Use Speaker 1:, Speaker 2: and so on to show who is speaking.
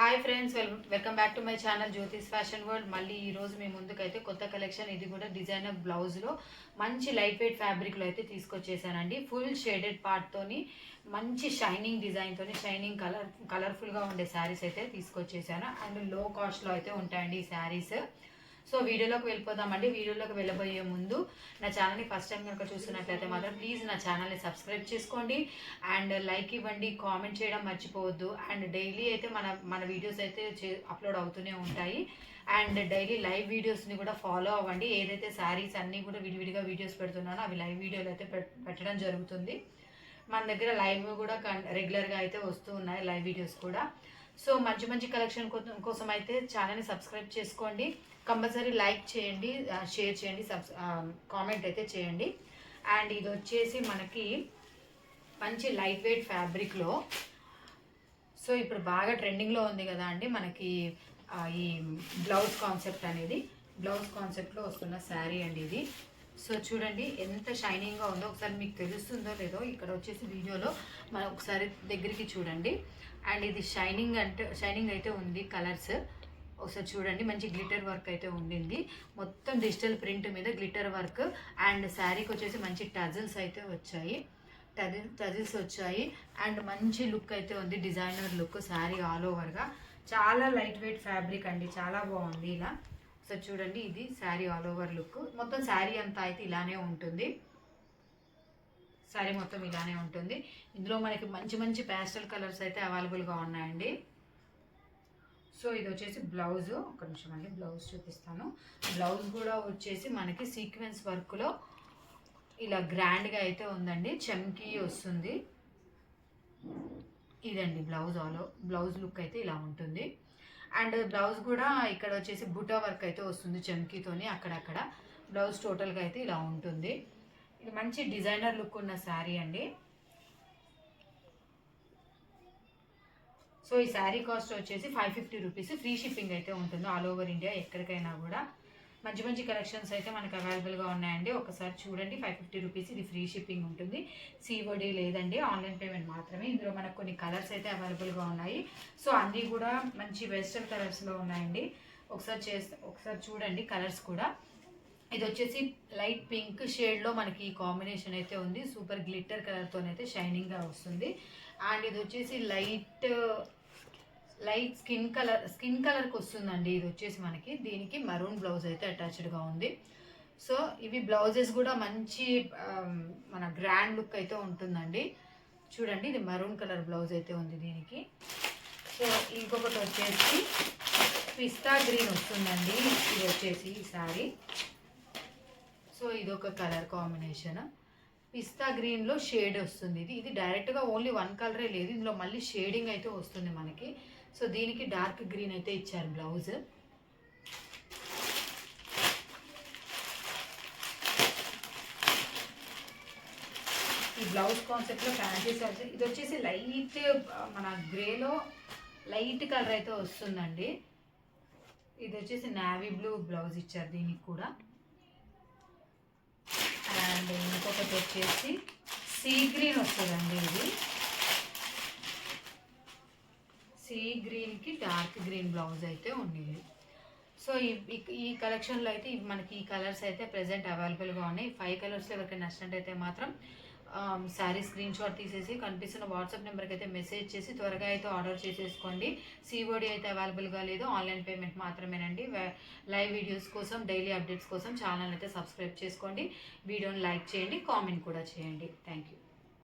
Speaker 1: Hi friends, welcome back to my channel జ్యోతిస్ fashion world. మళ్ళీ ఈ రోజు మీ ముందుకైతే కొత్త కలెక్షన్, ఇది కూడా డిజైనర్ బ్లౌజ్లో మంచి లైట్ వెయిట్ ఫ్యాబ్రిక్లో అయితే తీసుకొచ్చేసానండి. ఫుల్ షేడెడ్ పార్ట్తోని మంచి షైనింగ్ డిజైన్తోని షైనింగ్ కలర్ఫుల్గా ఉండే శారీస్ అయితే తీసుకొచ్చేసాను. అండ్ లో కాస్ట్లో అయితే ఉంటాయండి ఈ శారీస్. సో వీడియోలోకి వెళ్ళిపోదామండి. వీడియోలోకి వెళ్ళబోయే ముందు నా ఛానల్ని ఫస్ట్ టైం కనుక చూస్తున్నట్లయితే మాత్రం ప్లీజ్ నా ఛానల్ని సబ్స్క్రైబ్ చేసుకోండి అండ్ లైక్ ఇవ్వండి, కామెంట్ చేయడం మర్చిపోవద్దు. అండ్ డైలీ అయితే మన వీడియోస్ అయితే అప్లోడ్ అవుతూనే ఉంటాయి. అండ్ డైలీ లైవ్ వీడియోస్ని కూడా ఫాలో అవ్వండి. ఏదైతే శారీస్ అన్నీ కూడా విడివిడిగా వీడియోస్ పెడుతున్నానో అవి లైవ్ వీడియోలు అయితే పెట్టడం జరుగుతుంది. మన దగ్గర లైవ్ కూడా రెగ్యులర్గా అయితే వస్తూ ఉన్నాయి, లైవ్ వీడియోస్ కూడా. సో మంచి మంచి కలెక్షన్ కోసం అయితే ఛానల్ని సబ్స్క్రైబ్ చేసుకోండి. కంపల్సరీ లైక్ చేయండి, షేర్ చేయండి, కామెంట్ అయితే చేయండి. అండ్ ఇది వచ్చేసి మనకి మంచి లైట్ వెయిట్ ఫ్యాబ్రిక్లో, సో ఇప్పుడు బాగా ట్రెండింగ్లో ఉంది కదా అండి మనకి ఈ బ్లౌజ్ కాన్సెప్ట్ అనేది. బ్లౌజ్ కాన్సెప్ట్లో వస్తున్న శారీ అండి ఇది. సో చూడండి ఎంత షైనింగ్గా ఉందో, ఒకసారి మీకు తెలుస్తుందో లేదో ఇక్కడ వచ్చేసి వీడియోలో మనం ఒకసారి దగ్గరికి చూడండి. అండ్ ఇది షైనింగ్ అయితే ఉంది. కలర్స్ ఒకసారి చూడండి, మంచి గ్లిటర్ వర్క్ అయితే ఉండింది. మొత్తం డిజిటల్ ప్రింట్ మీద గ్లిటర్ వర్క్. అండ్ శారీకి వచ్చేసి మంచి టజిల్స్ అయితే వచ్చాయి, టజిల్స్ వచ్చాయి. అండ్ మంచి లుక్ అయితే ఉంది, డిజైనర్ లుక్ శారీ ఆల్ ఓవర్గా. చాలా లైట్ వెయిట్ ఫ్యాబ్రిక్ అండి, చాలా బాగుంది ఇలా. సో చూడండి, ఇది శారీ ఆల్ ఓవర్ లుక్. మొత్తం శారీ అంతా అయితే ఇలానే ఉంటుంది, శారీ మొత్తం ఇలానే ఉంటుంది. ఇందులో మనకి మంచి మంచి ప్యాస్టల్ కలర్స్ అయితే అవైలబుల్గా ఉన్నాయండి. సో ఇది వచ్చేసి బ్లౌజ్. ఒక నిమిషం అండి, బ్లౌజ్ చూపిస్తాను. బ్లౌజ్ కూడా వచ్చేసి మనకి సీక్వెన్స్ వర్క్లో ఇలా గ్రాండ్గా అయితే ఉందండి, చమ్కీ వస్తుంది. ఇదండి బ్లౌజ్ లుక్ అయితే ఇలా ఉంటుంది. అండ్ బ్లౌజ్ కూడా ఇక్కడ వచ్చేసి బుటా వర్క్ అయితే వస్తుంది చమ్కీతోని అక్కడక్కడ. బ్లౌజ్ టోటల్గా అయితే ఇలా ఉంటుంది. ఇది మంచి డిజైనర్ లుక్ ఉన్న శారీ అండి. సో ఈ శారీ కాస్ట్ వచ్చేసి 550 రూపీస్. ఫ్రీ షిప్పింగ్ అయితే ఉంటుంది ఆల్ ఓవర్ ఇండియా, ఎక్కడికైనా కూడా. మంచి మంచి కలెక్షన్స్ అయితే మనకు అవైలబుల్గా ఉన్నాయండి. ఒకసారి చూడండి, 550 రూపీస్. ఇది ఫ్రీ షిప్పింగ్ ఉంటుంది, సిఓడి లేదండి, ఆన్లైన్ పేమెంట్ మాత్రమే. ఇందులో మనకు కొన్ని కలర్స్ అయితే అవైలబుల్గా ఉన్నాయి. సో అన్నీ కూడా మంచి వెస్టర్న్ కలర్స్లో ఉన్నాయండి. ఒకసారి చూడండి కలర్స్ కూడా. ఇది వచ్చేసి లైట్ పింక్ షేడ్లో మనకి ఈ కాంబినేషన్ అయితే ఉంది. సూపర్ గ్లిట్టర్ కలర్తోనైతే షైనింగ్గా వస్తుంది. అండ్ ఇది వచ్చేసి లైట్ స్కిన్ కలర్కి వస్తుందండి. ఇది వచ్చేసి మనకి దీనికి మరూన్ బ్లౌజ్ అయితే అటాచ్డ్గా ఉంది. సో ఇవి బ్లౌజెస్ కూడా మంచి మన గ్రాండ్ లుక్ అయితే ఉంటుందండి. చూడండి, ఇది మరూన్ కలర్ బ్లౌజ్ అయితే ఉంది దీనికి. సో ఇంకొకటి వచ్చేసి పిస్తా గ్రీన్ వస్తుందండి. ఇది వచ్చేసి ఈ శారీ. సో ఇదొక కలర్ కాంబినేషన్, పిస్తా గ్రీన్లో షేడ్ వస్తుంది. ఇది డైరెక్ట్గా ఓన్లీ వన్ కలరే లేదు, ఇందులో మళ్ళీ షేడింగ్ అయితే వస్తుంది మనకి. సో దీనికి డార్క్ గ్రీన్ అయితే ఇచ్చారు బ్లౌజ్. ఈ బ్లౌజ్ కాన్సెప్ట్లో ఫ్యాన్సీ సారీస్. ఇది వచ్చేసి లైట్ మన గ్రేలో లైట్ కలర్ అయితే వస్తుందండి. ఇది వచ్చేసి నావీ బ్లూ బ్లౌజ్ ఇచ్చారు దీనికి కూడా. అండ్ ఇంకొకటి వచ్చేసి సీ గ్రీన్ వస్తుందండి. ఇది సీ గ్రీన్కి డార్క్ గ్రీన్ బ్లౌజ్ అయితే ఉండింది. సో ఈ కలెక్షన్లో అయితే మనకి ఈ కలర్స్ అయితే ప్రెజెంట్ అవైలబుల్గా ఉన్నాయి. 5 కలర్స్లో ఎవరికైనా నచ్చినట్టయితే మాత్రం శారీ స్క్రీన్ షాట్ తీసేసి కనిపిస్తున్న వాట్సాప్ నెంబర్కి అయితే మెసేజ్ చేసి త్వరగా అయితే ఆర్డర్ చేసేసుకోండి. సిఓడి అయితే అవైలబుల్గా లేదు, ఆన్లైన్ పేమెంట్ మాత్రమేనండి. లైవ్ వీడియోస్ కోసం, డైలీ అప్డేట్స్ కోసం ఛానల్ అయితే సబ్స్క్రైబ్ చేసుకోండి. వీడియోని లైక్ చేయండి, కామెంట్ కూడా చేయండి. Thank you.